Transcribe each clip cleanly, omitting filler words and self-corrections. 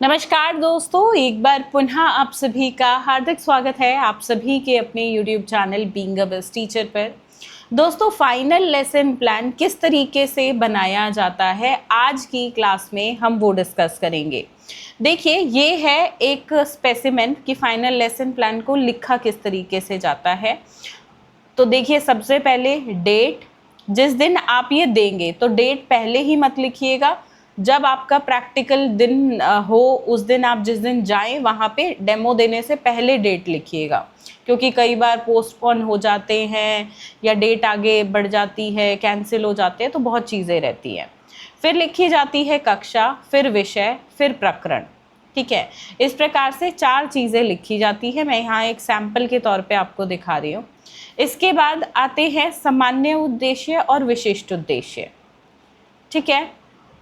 नमस्कार दोस्तों, एक बार पुनः आप सभी का हार्दिक स्वागत है आप सभी के अपने YouTube channel being a best teacher पर। दोस्तों, फाइनल लेसन प्लान किस तरीके से बनाया जाता है आज की क्लास में हम वो डिस्कस करेंगे। देखिए, ये है एक स्पेसिमेन कि फाइनल लेसन प्लान को लिखा किस तरीके से जाता है। तो देखिए, सबसे पहले डेट, जिस दिन आप ये देंगे तो डेट पहले ही मत लिखिएगा। जब आपका प्रैक्टिकल दिन हो उस दिन आप जिस दिन जाएं वहाँ पे डेमो देने से पहले डेट लिखिएगा, क्योंकि कई बार पोस्टपोन हो जाते हैं या डेट आगे बढ़ जाती है, कैंसिल हो जाते हैं, तो बहुत चीज़ें रहती हैं। फिर लिखी जाती है कक्षा, फिर विषय, फिर प्रकरण। ठीक है, इस प्रकार से 4 चीज़ें लिखी जाती है। मैं यहाँ एक सैम्पल के तौर पे आपको दिखा रही हूँ। इसके बाद आते हैं सामान्य उद्देश्य और विशिष्ट उद्देश्य। ठीक है,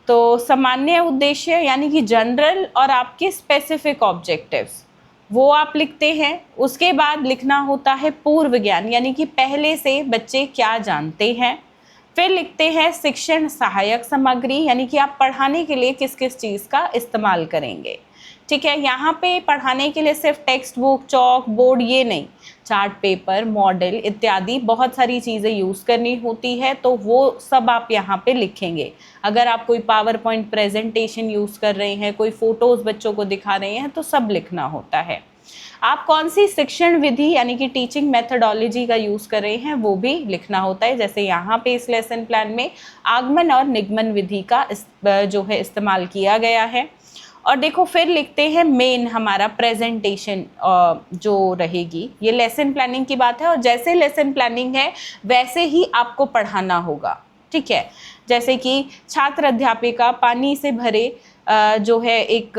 तो सामान्य उद्देश्य यानी कि जनरल और आपके स्पेसिफिक ऑब्जेक्टिव्स वो आप लिखते हैं। उसके बाद लिखना होता है पूर्व ज्ञान, यानी कि पहले से बच्चे क्या जानते हैं। फिर लिखते हैं शिक्षण सहायक सामग्री, यानी कि आप पढ़ाने के लिए किस किस चीज़ का इस्तेमाल करेंगे। ठीक है, यहाँ पे पढ़ाने के लिए सिर्फ टेक्स्ट बुक, चौक, बोर्ड ये नहीं, चार्ट पेपर, मॉडल इत्यादि बहुत सारी चीज़ें यूज़ करनी होती है, तो वो सब आप यहाँ पे लिखेंगे। अगर आप कोई पावर पॉइंट प्रेजेंटेशन यूज़ कर रहे हैं, कोई फ़ोटोज़ बच्चों को दिखा रहे हैं, तो सब लिखना होता है। आप कौन सी शिक्षण विधि यानी कि टीचिंग मेथडोलॉजी का यूज़ कर रहे हैं वो भी लिखना होता है। जैसे यहाँ पे इस लेसन प्लान में आगमन और निगमन विधि का जो है इस्तेमाल किया गया है। और देखो, फिर लिखते हैं मेन हमारा प्रेजेंटेशन जो रहेगी। ये लेसन प्लानिंग की बात है, और जैसे लेसन प्लानिंग है वैसे ही आपको पढ़ाना होगा। ठीक है, जैसे कि छात्र अध्यापिका पानी से भरे जो है एक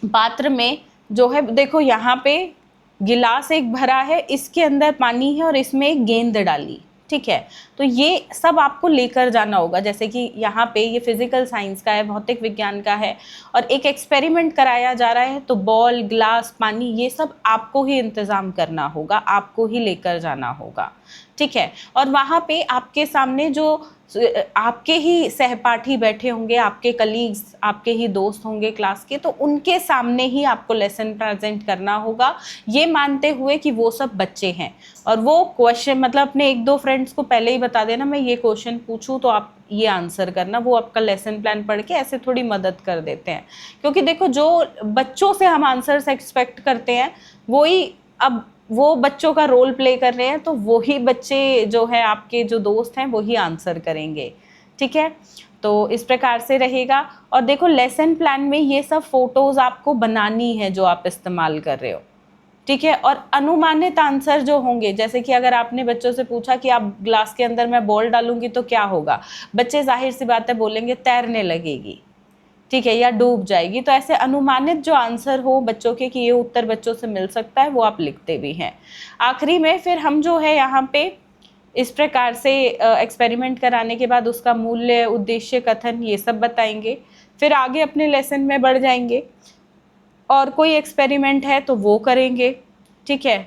पात्र में जो है, देखो यहाँ पे गिलास एक भरा है, इसके अंदर पानी है और इसमें एक गेंद डाली। ठीक है, तो ये सब आपको लेकर जाना होगा। जैसे कि यहाँ पे ये फिजिकल साइंस का है, भौतिक विज्ञान का है, और एक एक्सपेरिमेंट कराया जा रहा है, तो बॉल, ग्लास, पानी ये सब आपको ही इंतज़ाम करना होगा, आपको ही लेकर जाना होगा। ठीक है, और वहाँ पे आपके सामने जो आपके ही सहपाठी बैठे होंगे, आपके कलीग्स, आपके ही दोस्त होंगे क्लास के, तो उनके सामने ही आपको लेसन प्रेजेंट करना होगा, ये मानते हुए कि वो सब बच्चे हैं। और वो क्वेश्चन मतलब अपने 1-2 फ्रेंड्स को पहले ही बता देना, मैं ये क्वेश्चन पूछूं तो आप ये आंसर करना। वो आपका लेसन प्लान पढ़ के ऐसे थोड़ी मदद कर देते हैं, क्योंकि देखो, जो बच्चों से हम आंसर्स एक्सपेक्ट करते हैं वही अब वो बच्चों का रोल प्ले कर रहे हैं, तो वही बच्चे जो है आपके जो दोस्त हैं वही आंसर करेंगे। ठीक है, तो इस प्रकार से रहेगा। और देखो, लेसन प्लान में ये सब फोटोज आपको बनानी है जो आप इस्तेमाल कर रहे हो। ठीक है, और अनुमानित आंसर जो होंगे, जैसे कि अगर आपने बच्चों से पूछा कि आप ग्लास के अंदर मैं बॉल डालूंगी तो क्या होगा, बच्चे जाहिर सी बात है बोलेंगे तैरने लगेगी। ठीक है, या डूब जाएगी। तो ऐसे अनुमानित जो आंसर हो बच्चों के कि ये उत्तर बच्चों से मिल सकता है, वो आप लिखते भी हैं। आखिरी में फिर हम जो है यहाँ पे इस प्रकार से एक्सपेरिमेंट कराने के बाद उसका मूल्य, उद्देश्य, कथन ये सब बताएंगे। फिर आगे अपने लेसन में बढ़ जाएंगे और कोई एक्सपेरिमेंट है तो वो करेंगे। ठीक है,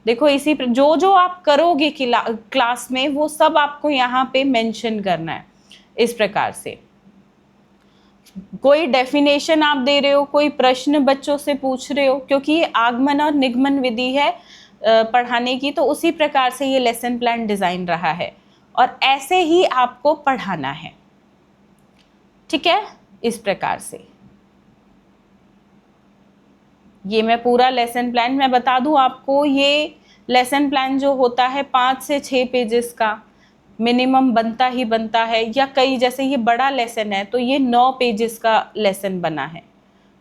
देखो, इसी जो जो आप करोगे क्लास में वो सब आपको यहाँ पे मेंशन करना है। इस प्रकार से कोई डेफिनेशन आप दे रहे हो, कोई प्रश्न बच्चों से पूछ रहे हो, क्योंकि ये आगमन और निगमन विधि है पढ़ाने की, तो उसी प्रकार से ये लेसन प्लान डिजाइन रहा है और ऐसे ही आपको पढ़ाना है। ठीक है, इस प्रकार से ये मैं पूरा लेसन प्लान मैं बता दूं आपको। ये लेसन प्लान जो होता है 5 से 6 पेजेस का मिनिमम बनता ही बनता है, या कई जैसे ये बड़ा लेसन है तो ये 9 पेजेस का लेसन बना है,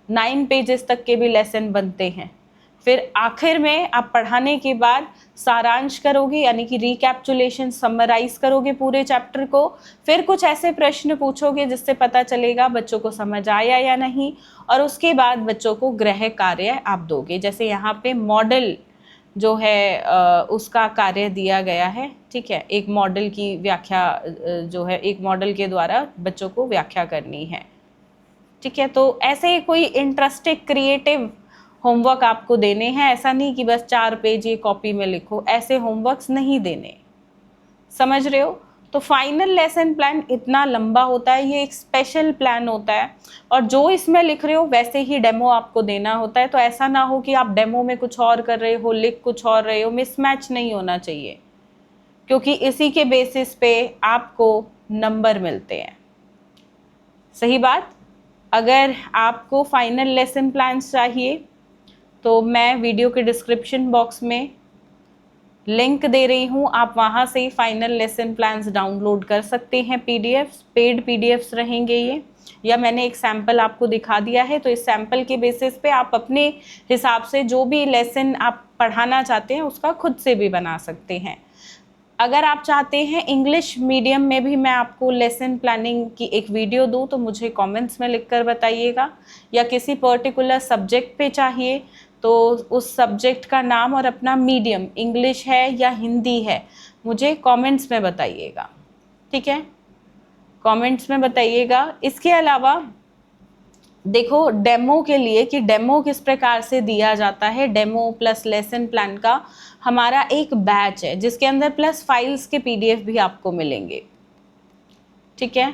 9 पेजेस तक के भी लेसन बनते हैं। फिर आखिर में आप पढ़ाने के बाद सारांश करोगे, यानी कि रिकैप्चुलेशन, समराइज करोगे पूरे चैप्टर को। फिर कुछ ऐसे प्रश्न पूछोगे जिससे पता चलेगा बच्चों को समझ आया या नहीं, और उसके बाद बच्चों को गृह कार्य आप दोगे। जैसे यहाँ पे मॉडल जो है उसका कार्य दिया गया है। ठीक है, एक मॉडल की व्याख्या जो है एक मॉडल के द्वारा बच्चों को व्याख्या करनी है। ठीक है, तो ऐसे कोई इंटरेस्टिंग क्रिएटिव होमवर्क आपको देने हैं, ऐसा नहीं कि बस 4 पेज ये कॉपी में लिखो, ऐसे होमवर्क्स नहीं देने। समझ रहे हो? तो फाइनल लेसन प्लान इतना लंबा होता है, ये एक स्पेशल प्लान होता है, और जो इसमें लिख रहे हो वैसे ही डेमो आपको देना होता है। तो ऐसा ना हो कि आप डेमो में कुछ और कर रहे हो, लिख कुछ और रहे हो, मिसमैच नहीं होना चाहिए, क्योंकि इसी के बेसिस पे आपको नंबर मिलते हैं। सही बात। अगर आपको फाइनल लेसन प्लान्स चाहिए तो मैं वीडियो के डिस्क्रिप्शन बॉक्स में लिंक दे रही हूँ, आप वहाँ से फाइनल लेसन प्लान्स डाउनलोड कर सकते हैं। पीडीएफ्स, पेड पीडीएफ्स रहेंगे ये, या मैंने एक सैम्पल आपको दिखा दिया है, तो इस सैम्पल के बेसिस पे आप अपने हिसाब से जो भी लेसन आप पढ़ाना चाहते हैं उसका खुद से भी बना सकते हैं। अगर आप चाहते हैं इंग्लिश मीडियम में भी मैं आपको लेसन प्लानिंग की एक वीडियो दूं तो मुझे कमेंट्स में लिखकर बताइएगा, या किसी पर्टिकुलर सब्जेक्ट पे चाहिए तो उस सब्जेक्ट का नाम और अपना मीडियम इंग्लिश है या हिंदी है मुझे कमेंट्स में बताइएगा, ठीक है, कमेंट्स में बताइएगा। इसके अलावा देखो डेमो के लिए कि डेमो किस प्रकार से दिया जाता है, डेमो प्लस लेसन प्लान का हमारा एक बैच है जिसके अंदर प्लस फाइल्स के पीडीएफ भी आपको मिलेंगे, ठीक है।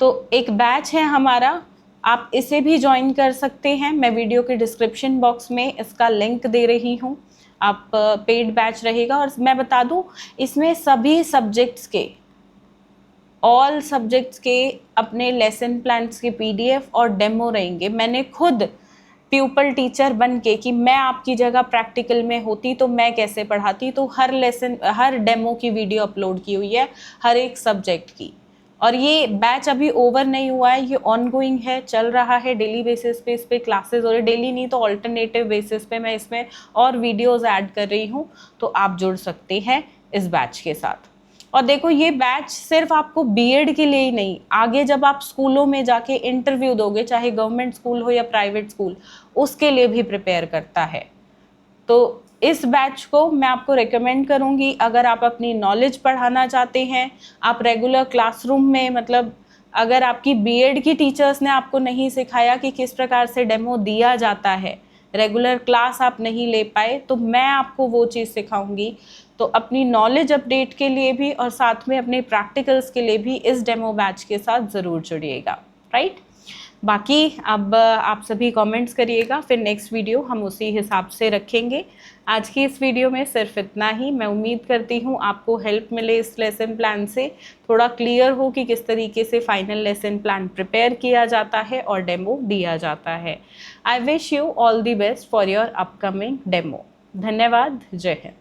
तो एक बैच है हमारा, आप इसे भी ज्वाइन कर सकते हैं। मैं वीडियो के डिस्क्रिप्शन बॉक्स में इसका लिंक दे रही हूँ, आप पेड बैच रहेगा। और मैं बता दूँ इसमें सभी सब्जेक्ट्स के, ऑल सब्जेक्ट्स के अपने लेसन प्लान्स के पीडीएफ और डेमो रहेंगे। मैंने खुद प्यूपल टीचर बन के कि मैं आपकी जगह प्रैक्टिकल में होती तो मैं कैसे पढ़ाती, तो हर लेसन हर डेमो की वीडियो अपलोड की हुई है हर एक सब्जेक्ट की। और ये बैच अभी ओवर नहीं हुआ है, ये ऑनगोइंग है, चल रहा है, डेली बेसिस पे इस पे क्लासेस हो रही, डेली नहीं तो ऑल्टरनेटिव बेसिस पे मैं इसमें और वीडियोज़ ऐड कर रही हूँ, तो आप जुड़ सकते हैं इस बैच के साथ। और देखो ये बैच सिर्फ आपको बीएड के लिए ही नहीं, आगे जब आप स्कूलों में जाके इंटरव्यू दोगे, चाहे गवर्नमेंट स्कूल हो या प्राइवेट स्कूल, उसके लिए भी प्रिपेयर करता है। तो इस बैच को मैं आपको रेकमेंड करूँगी अगर आप अपनी नॉलेज बढ़ाना चाहते हैं। आप रेगुलर क्लासरूम में, मतलब अगर आपकी बीएड की टीचर्स ने आपको नहीं सिखाया कि किस प्रकार से डेमो दिया जाता है, रेगुलर क्लास आप नहीं ले पाए, तो मैं आपको वो चीज़ सिखाऊंगी। तो अपनी नॉलेज अपडेट के लिए भी और साथ में अपने प्रैक्टिकल्स के लिए भी इस डेमो बैच के साथ ज़रूर जुड़िएगा, राइट। बाकी अब आप सभी कमेंट्स करिएगा, फिर नेक्स्ट वीडियो हम उसी हिसाब से रखेंगे। आज की इस वीडियो में सिर्फ इतना ही। मैं उम्मीद करती हूँ आपको हेल्प मिले इस लेसन प्लान से, थोड़ा क्लियर हो कि किस तरीके से फाइनल लेसन प्लान प्रिपेयर किया जाता है और डेमो दिया जाता है। I wish you all the best for your upcoming demo. धन्यवाद। जय हिंद।